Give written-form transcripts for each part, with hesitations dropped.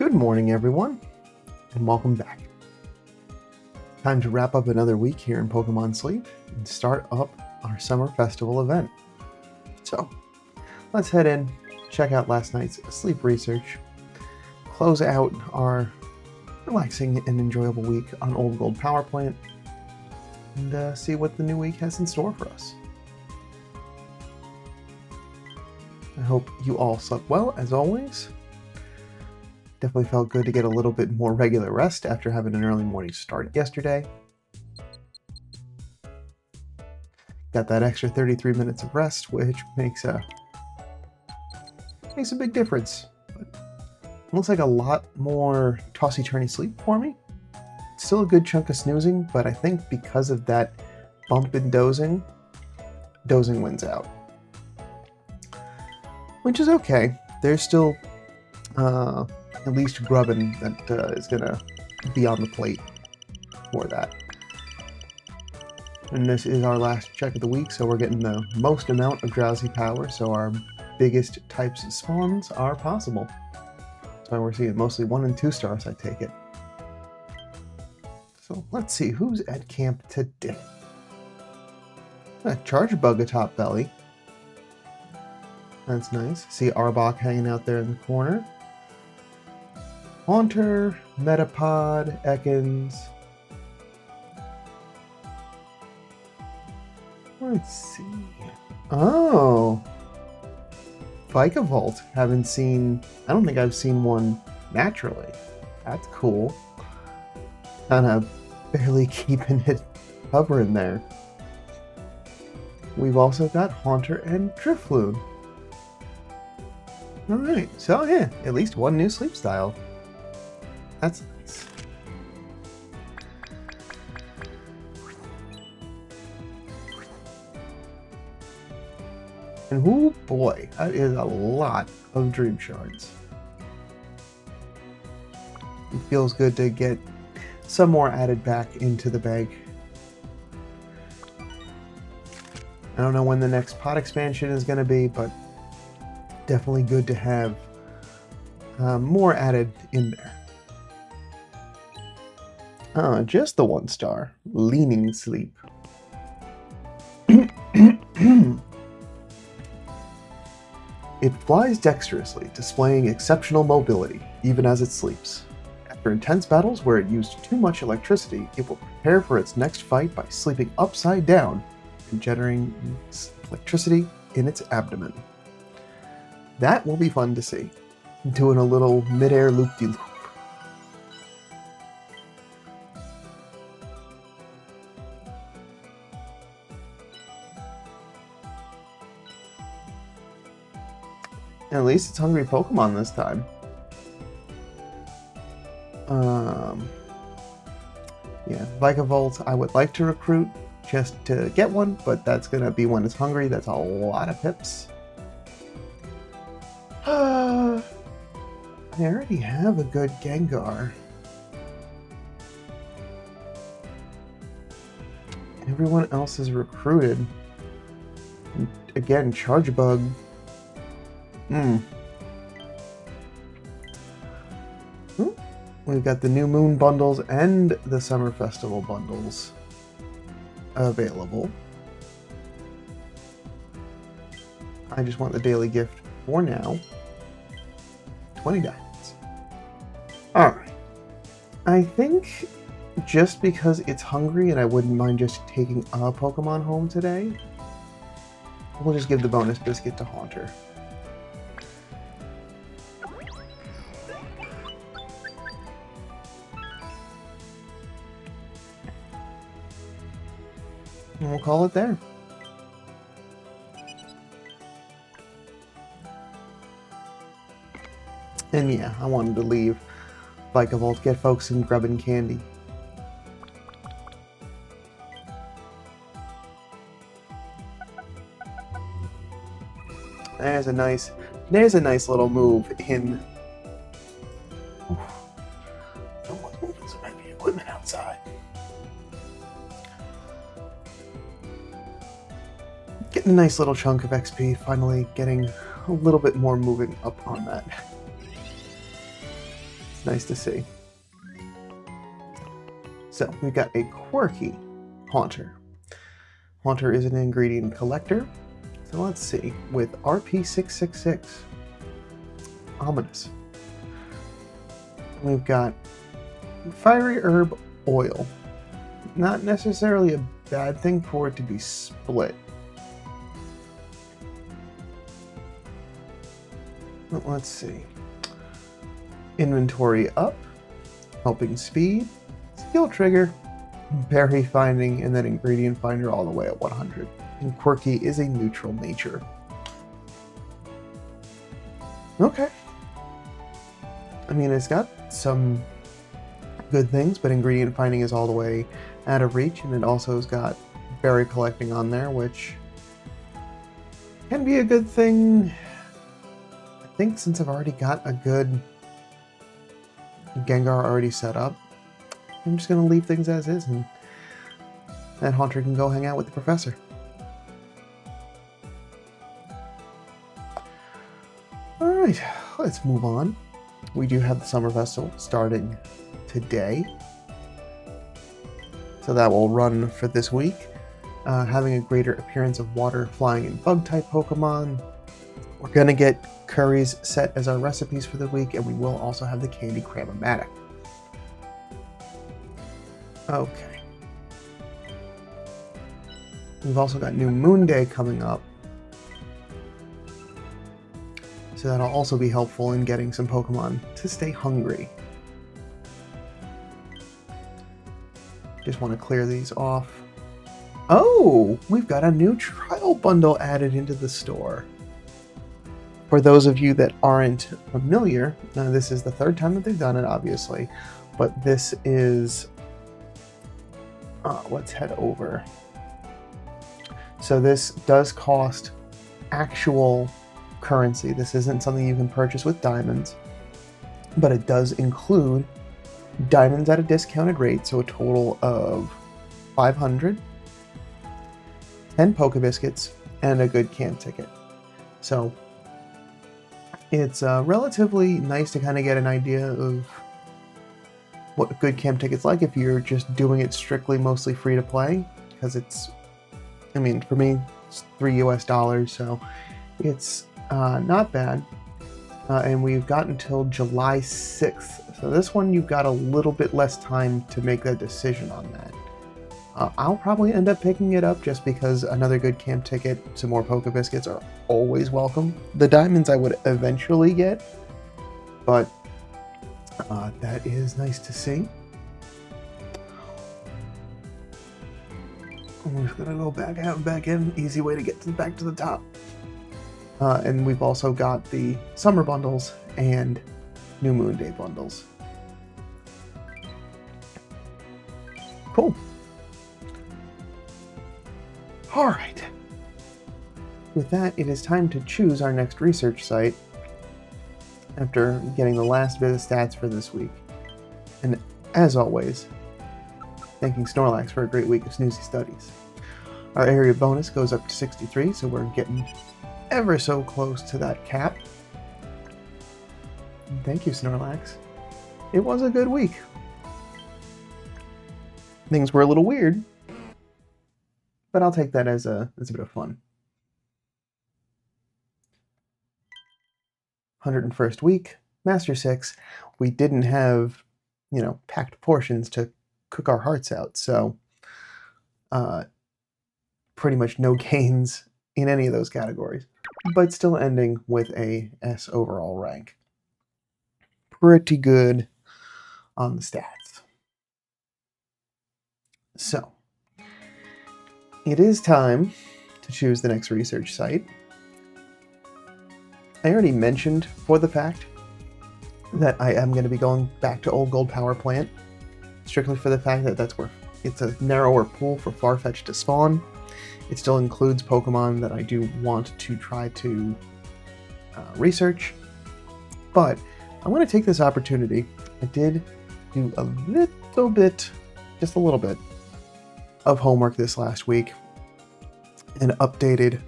Good morning, everyone, and welcome back. Time to wrap up another week here in Pokémon Sleep and start up our summer festival event. So, let's head in, check out last night's sleep research, close out our relaxing and enjoyable week on Old Gold Power Plant, and see what the new week has in store for us. I hope you all slept well, as always. Definitely felt good to get a little bit more regular rest after having an early morning start yesterday. Got that extra 33 minutes of rest, which makes a big difference. But it looks like a lot more tossy-turny sleep for me. Still a good chunk of snoozing, but I think because of that bump in dozing wins out. Which is okay. There's still at least grubbin that is going to be on the plate for that. And this is our last check of the week, so we're getting the most amount of drowsy power, so our biggest types of spawns are possible. That's why we're seeing mostly 1 and 2 stars, I take it. So let's see, who's at camp today? A charge bug atop belly. That's nice. See Arbok hanging out there in the corner. Haunter, Metapod, Ekans. Let's see. Oh! Vikavolt. I don't think I've seen one naturally. That's cool. Kinda barely keeping it hovering there. We've also got Haunter and Drifloon. Alright, so yeah, at least one new sleep style. That's nice. And oh boy, that is a lot of dream shards. It feels good to get some more added back into the bag. I don't know when the next pod expansion is going to be, but definitely good to have more added in there. Just the 1 star. Leaning Sleep. It flies dexterously, displaying exceptional mobility, even as it sleeps. After intense battles where it used too much electricity, it will prepare for its next fight by sleeping upside down and generating electricity in its abdomen. That will be fun to see. Doing a little mid-air loop-de-loop. At least it's hungry Pokemon this time. Yeah, Vikavolt I would like to recruit just to get one, but that's going to be when it's hungry. That's a lot of pips. I already have a good Gengar. Everyone else is recruited. And again, Charge Bug. We've got the New Moon bundles and the Summer Festival bundles available. I just want the daily gift for now. 20 diamonds. Alright. I think just because it's hungry and I wouldn't mind just taking a Pokemon home today, we'll just give the bonus biscuit to Haunter. And we'll call it there. And yeah, I wanted to leave Vikavolt, get folks some grubbin' candy. There's a nice little move in. Someone's moving some heavy equipment outside. Getting a nice little chunk of XP, finally getting a little bit more moving up on that. It's nice to see. So we've got a quirky Haunter. Haunter is an ingredient collector. So let's see, with RP666, ominous. We've got fiery herb oil. Not necessarily a bad thing for it to be split. But let's see. Inventory up, helping speed, skill trigger, berry finding, and then ingredient finder all the way at 100. And quirky is a neutral nature. Okay. I mean, it's got some good things, but ingredient finding is all the way out of reach, and it also has got berry collecting on there, which can be a good thing. I think since I've already got a good Gengar already set up, I'm just going to leave things as is, and that Haunter can go hang out with the professor. Alright, let's move on. We do have the Summer Festival starting today, so that will run for this week. Having a greater appearance of water, flying, and bug-type Pokemon. We're going to get curries set as our recipes for the week, and we will also have the Candy Cram-O-Matic. Okay. We've also got New Moon Day coming up, so that'll also be helpful in getting some Pokemon to stay hungry. Just want to clear these off. Oh, we've got a new trial bundle added into the store. For those of you that aren't familiar, this is the third time that they've done it, obviously, but this is... let's head over. So this does cost actual currency. This isn't something you can purchase with diamonds, but it does include diamonds at a discounted rate, so a total of 500, 10 Pokebiscuits, and a good camp ticket. So it's relatively nice to kind of get an idea of what a good camp ticket's like if you're just doing it strictly mostly free to play, because it's, I mean, for me, it's $3 US, so it's not bad. And we've got until July 6th. So this one, you've got a little bit less time to make a decision on that. I'll probably end up picking it up just because another good camp ticket, some more Pokebiscuits are always welcome. The diamonds I would eventually get, but that is nice to see. We're just gonna go back out and back in. Easy way to get back to the top. And we've also got the summer bundles and New Moon Day bundles. Cool. All right. With that, it is time to choose our next research site after getting the last bit of stats for this week. And as always, thanking Snorlax for a great week of snoozy studies. Our area bonus goes up to 63, so we're getting ever so close to that cap. Thank you, Snorlax. It was a good week. Things were a little weird, but I'll take that as a bit of fun. 101st week, Master 6. We didn't have, packed portions to cook our hearts out, so pretty much no gains in any of those categories, but still ending with a S overall rank. Pretty good on the stats. So, it is time to choose the next research site. I already mentioned for the fact that I am going to be going back to Old Gold Power Plant, strictly for the fact that that's where it's a narrower pool for Farfetch'd to spawn. It still includes Pokemon that I do want to try to research, but I'm going to take this opportunity. I did do a little bit, just a little bit, of homework this last week and updated.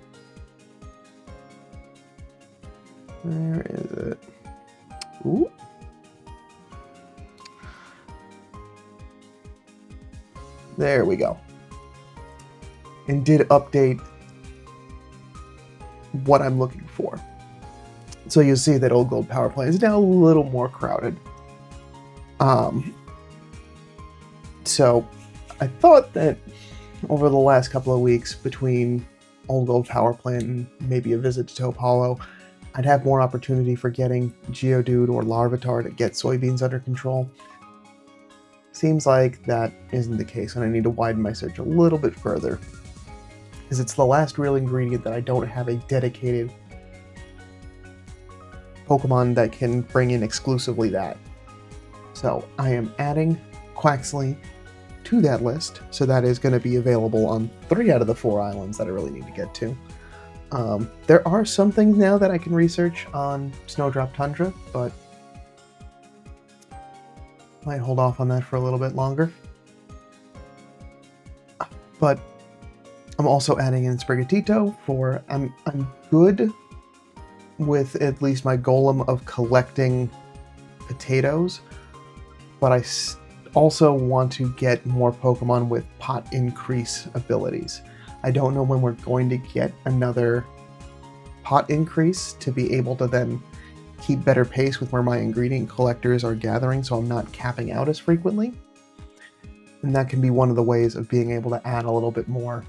Where is it? Ooh. There we go. And did update what I'm looking for. So you'll see that Old Gold Power Plant is now a little more crowded. So I thought that over the last couple of weeks between Old Gold Power Plant and maybe a visit to Taupe Hollow, I'd have more opportunity for getting Geodude or Larvitar to get soybeans under control. Seems like that isn't the case, and I need to widen my search a little bit further, because it's the last real ingredient that I don't have a dedicated Pokemon that can bring in exclusively that. So I am adding Quaxley to that list, so that is going to be available on 3 out of the 4 islands that I really need to get to. There are some things now that I can research on Snowdrop Tundra, but might hold off on that for a little bit longer. But I'm also adding in Sprigatito for I'm good with at least my golem of collecting potatoes, but I also want to get more Pokemon with pot increase abilities. I don't know when we're going to get another pot increase to be able to then keep better pace with where my ingredient collectors are gathering, so I'm not capping out as frequently. And that can be one of the ways of being able to add a little bit more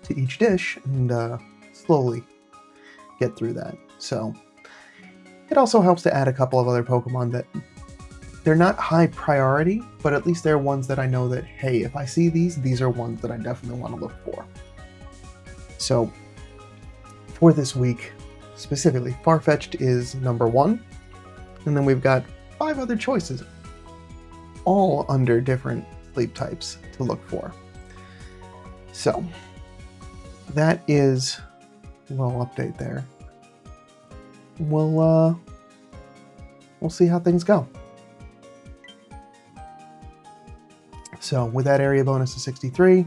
to each dish and slowly get through that. So it also helps to add a couple of other Pokemon that they're not high priority, but at least they're ones that I know that, hey, if I see these are ones that I definitely want to look for. So for this week, specifically, Farfetch'd is number 1, and then we've got 5 other choices, all under different sleep types to look for. So that is a little update there. We'll see how things go. So with that area bonus to 63,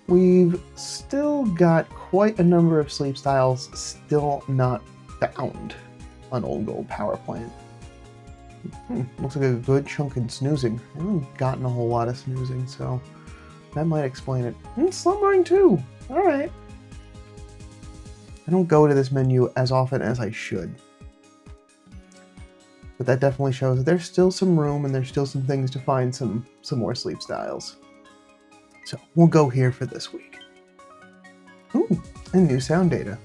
we've still got quite a number of sleep styles still not found on Old Gold Power Plant. Looks like a good chunk in snoozing. I haven't gotten a whole lot of snoozing, so that might explain it. Slumbering too! Alright. I don't go to this menu as often as I should. But that definitely shows that there's still some room and there's still some things to find some more sleep styles. So we'll go here for this week. Ooh, and new sound data.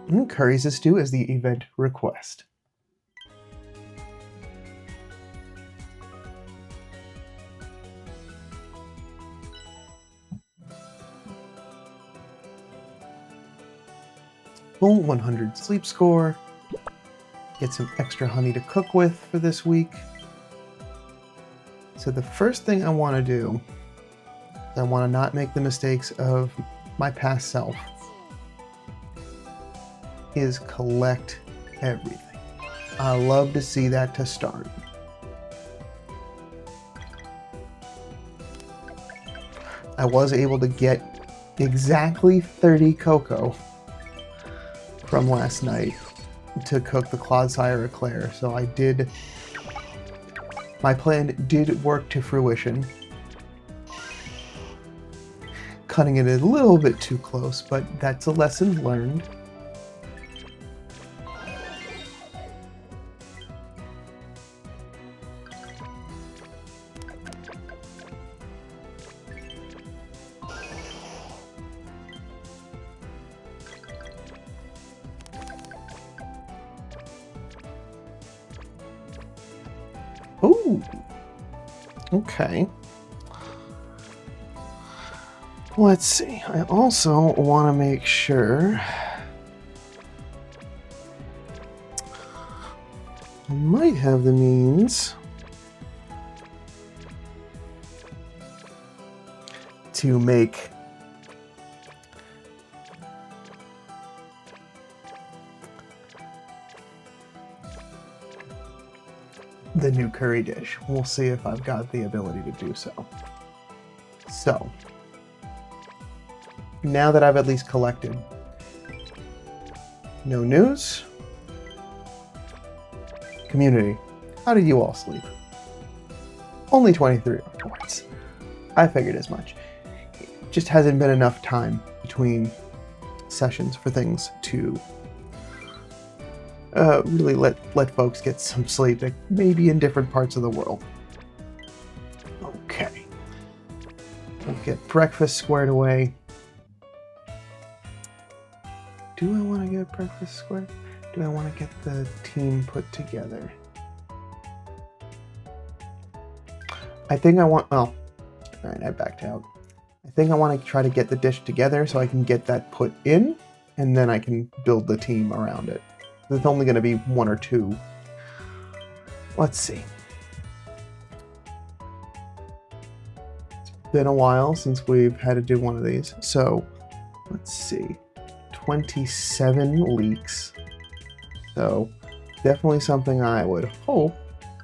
And Curry's a stew as the event request. Full 100 sleep score. Get some extra honey to cook with for this week. So the first thing I want to do is I want to not make the mistakes of my past self, is collect everything. I love to see that to start. I was able to get exactly 30 cocoa from last night to cook the Clodsire Eclair, so my plan did work to fruition. Cutting it a little bit too close, but that's a lesson learned. Ooh, okay. Let's see. I also want to make sure I might have the means to make the new curry dish. We'll see if I've got the ability to do so. So, now that I've at least collected. No news. Community. How did you all sleep? Only 23 reports. I figured as much. It just hasn't been enough time between sessions for things to really let folks get some sleep, like maybe in different parts of the world. Okay. We'll get breakfast squared away. Do I want to get breakfast squared? Do I want to get the team put together? I think I want... Well, alright, I backed out. I think I want to try to get the dish together so I can get that put in, and then I can build the team around it. There's only going to be 1 or 2. Let's see. It's been a while since we've had to do one of these. So, let's see. 27 leaks. So, definitely something I would hope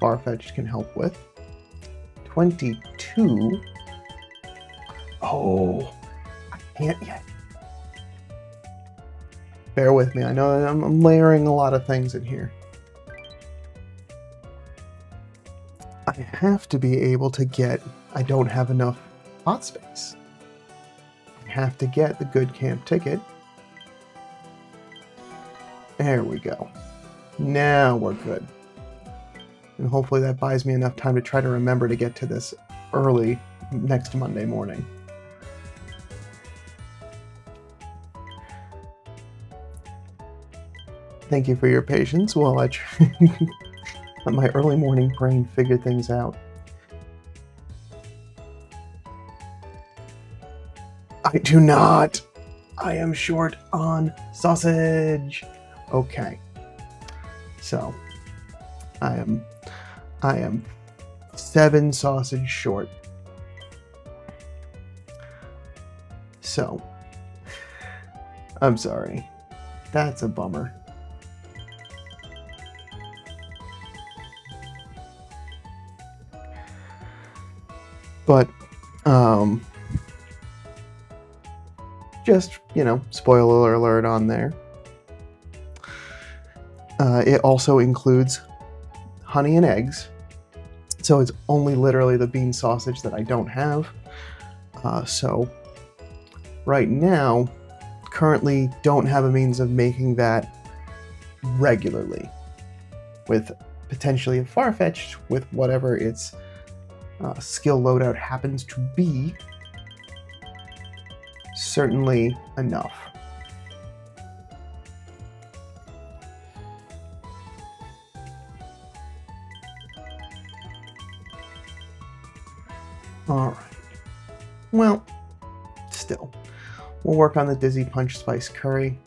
Farfetch'd can help with. 22. Oh, I can't yet. Bear with me. I know I'm layering a lot of things in here. I have to be able to get... I don't have enough hot space. I have to get the good camp ticket. There we go. Now we're good. And hopefully that buys me enough time to try to remember to get to this early next Monday morning. Thank you for your patience while I let my early morning brain figure things out. I do not. I am short on sausage. Okay. So, I am 7 sausage short. So, I'm sorry. That's a bummer. But, just, spoiler alert on there. It also includes honey and eggs. So it's only literally the bean sausage that I don't have. So right now, currently don't have a means of making that regularly. With potentially a Farfetch'd with whatever its skill loadout happens to be. Certainly enough. Alright. Well, still. We'll work on the Dizzy Punch Spice Curry.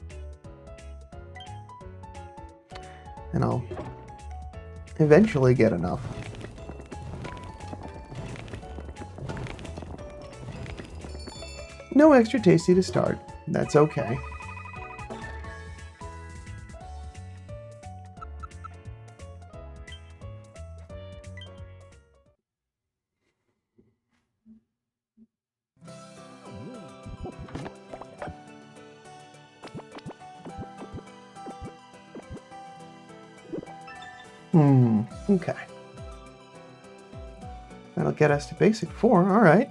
And I'll eventually get enough. No extra tasty to start. That's okay. Okay. That'll get us to basic 4, alright.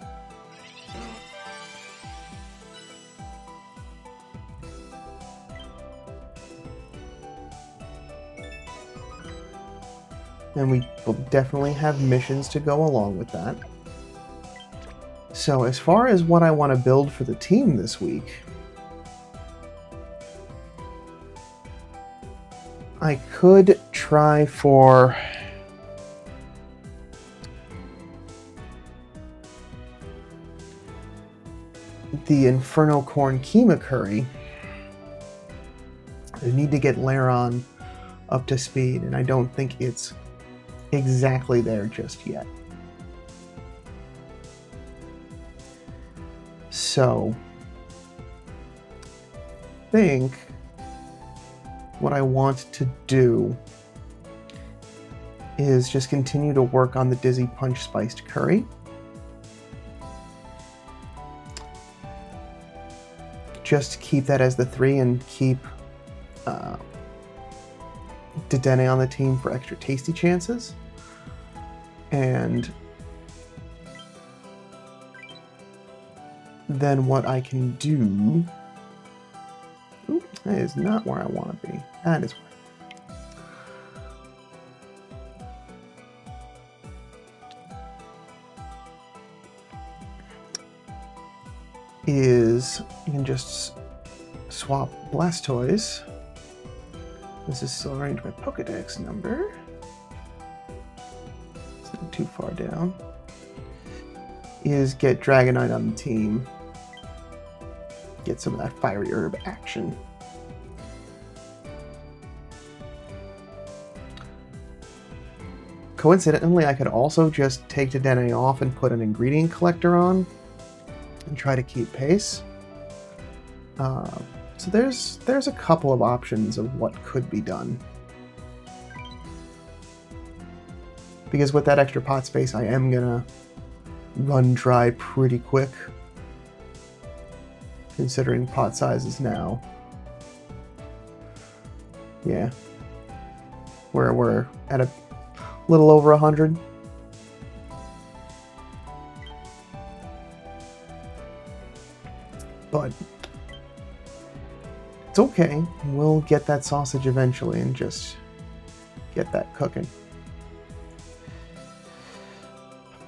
And we will definitely have missions to go along with that. So as far as what I want to build for the team this week, I could try for the Inferno Corn Keema Curry. I need to get Laron up to speed, and I don't think it's exactly there just yet. So, I think what I want to do is just continue to work on the Dizzy Punch Spiced Curry. just keep that as the 3 and keep Dedenne on the team for extra tasty chances. And then what I can do... Ooh, that is not where I want to be. That is where... is you can just swap Blastoise. This is still arranged by Pokedex number. It's not too far down. Is get Dragonite on the team. Get some of that Fiery Herb action. Coincidentally, I could also just take Dedenne off and put an ingredient collector on and try to keep pace. So there's a couple of options of what could be done. Because with that extra pot space, I am gonna run dry pretty quick, considering pot sizes now. Yeah. We're at a little over 100. But it's okay. We'll get that sausage eventually and just get that cooking.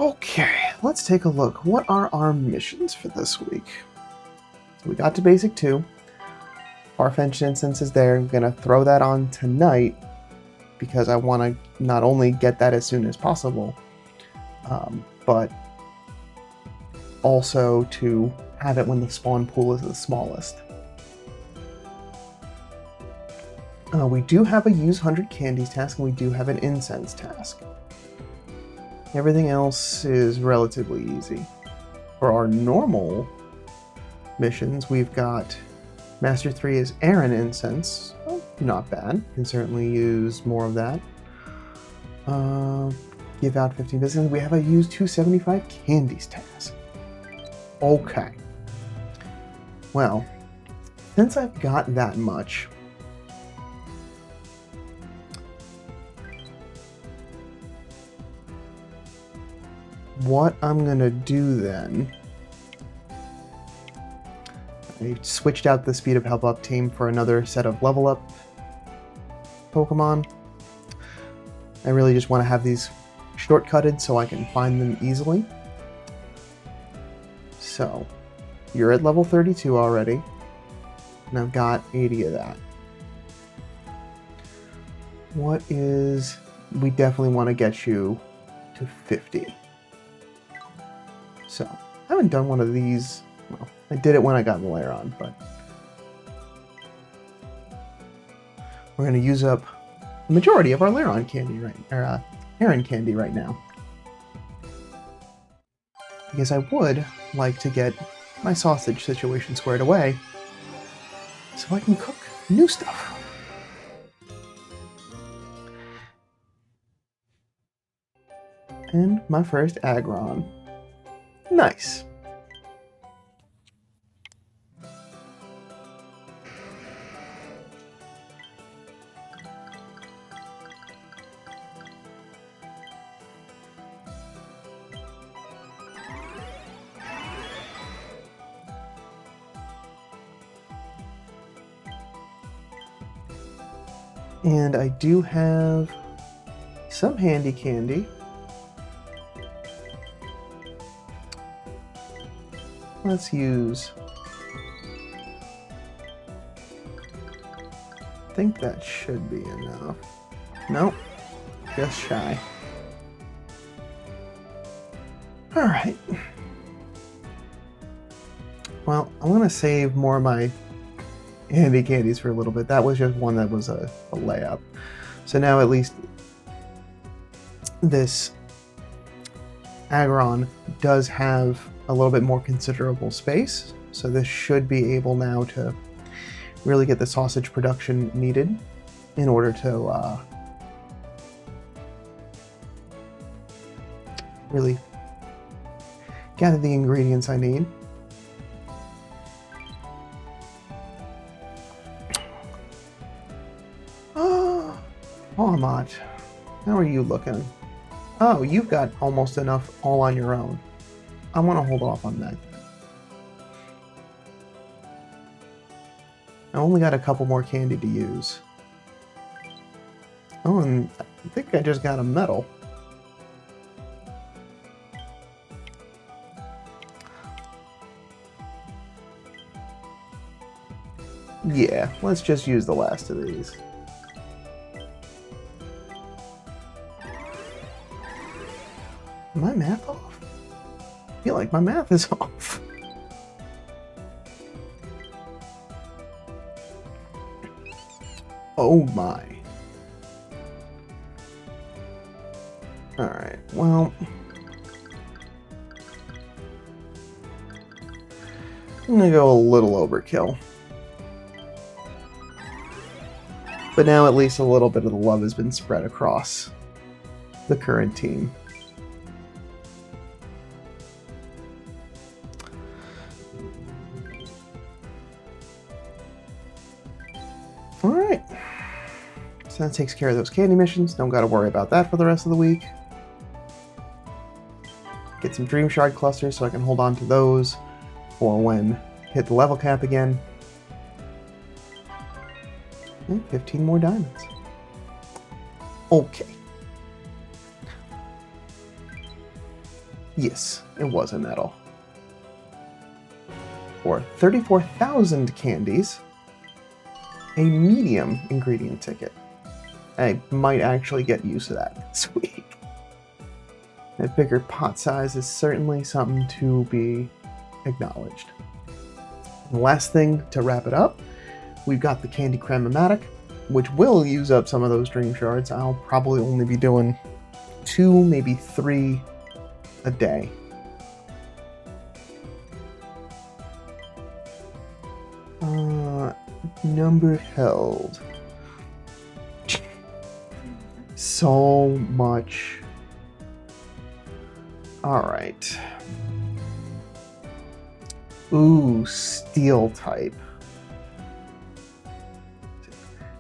Okay, let's take a look. What are our missions for this week? So we got to Basic 2. Farfetch'd Instance is there. I'm going to throw that on tonight because I want to not only get that as soon as possible, but also to have it when the spawn pool is the smallest. We do have a use 100 candies task, and we do have an incense task. Everything else is relatively easy. For our normal missions, we've got Master 3 is Aaron Incense. Well, not bad. Can certainly use more of that. Give out 15 visitors. We have a use 275 candies task. Okay. Well, since I've got that much, what I'm gonna do then, I switched out the Speed of Help Up team for another set of level up Pokemon. I really just want to have these shortcutted so I can find them easily. So, you're at level 32 already, and I've got 80 of that. What is... we definitely want to get you to 50. So, I haven't done one of these... well, I did it when I got Malaron, but... we're going to use up the majority of our Laron candy Aaron candy right now. Because I would like to get my sausage situation squared away so I can cook new stuff. And my first Aggron. Nice. And I do have some handy candy. Let's use... I think that should be enough. Nope, just shy. Alright. Well, I'm going to save more of my handy candies for a little bit. That was just one that was a layup. So now at least this Aggron does have a little bit more considerable space. So this should be able now to really get the sausage production needed in order to really gather the ingredients I need. Tiamat, how are you looking? Oh, you've got almost enough all on your own. I want to hold off on that. I only got a couple more candy to use. Oh, and I think I just got a medal. Yeah, let's just use the last of these. Am my math off? I feel like my math is off. Oh my. Alright, well... I'm gonna go a little overkill. But now at least a little bit of the love has been spread across the current team. Alright. So that takes care of those candy missions. Don't gotta worry about that for the rest of the week. Get some Dream Shard clusters so I can hold on to those for when hit the level cap again. And 15 more diamonds. Okay. Yes, it was a medal. For 34,000 candies, a medium ingredient ticket. I might actually get used to that this week. A bigger pot size is certainly something to be acknowledged. And the last thing to wrap it up, we've got the Candy Creme-O-Matic, which will use up some of those Dream Shards. I'll probably only be doing 2, maybe 3 a day. Number held. So much. Alright. Ooh, Steel type.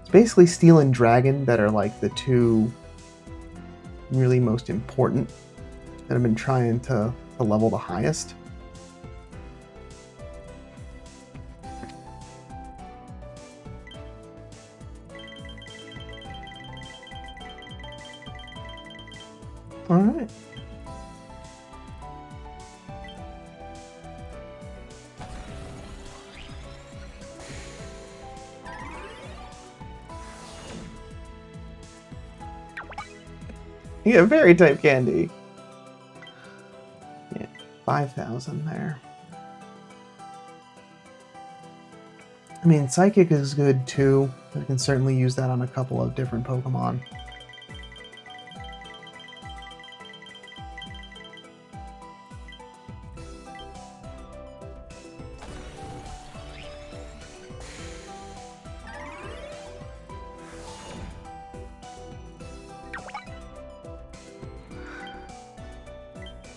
It's basically Steel and Dragon that are like the two really most important that I've been trying to level the highest. Alright. Yeah, Fairy type candy. Yeah, 5,000 there. I mean, Psychic is good too. I can certainly use that on a couple of different Pokemon.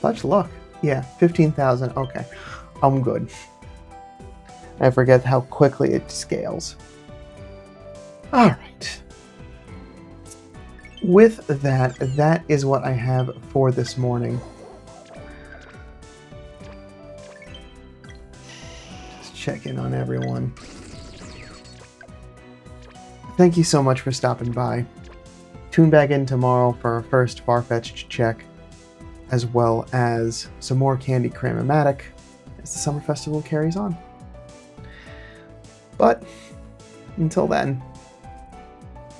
Such luck. Yeah, 15,000. Okay, I'm good. I forget how quickly it scales. All right. With that, that is what I have for this morning. Just check in on everyone. Thank you so much for stopping by. Tune back in tomorrow for our first Farfetch'd check, as well as some more Candy Creme-O-Matic as the Summer Festival carries on. But until then,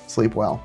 sleep well.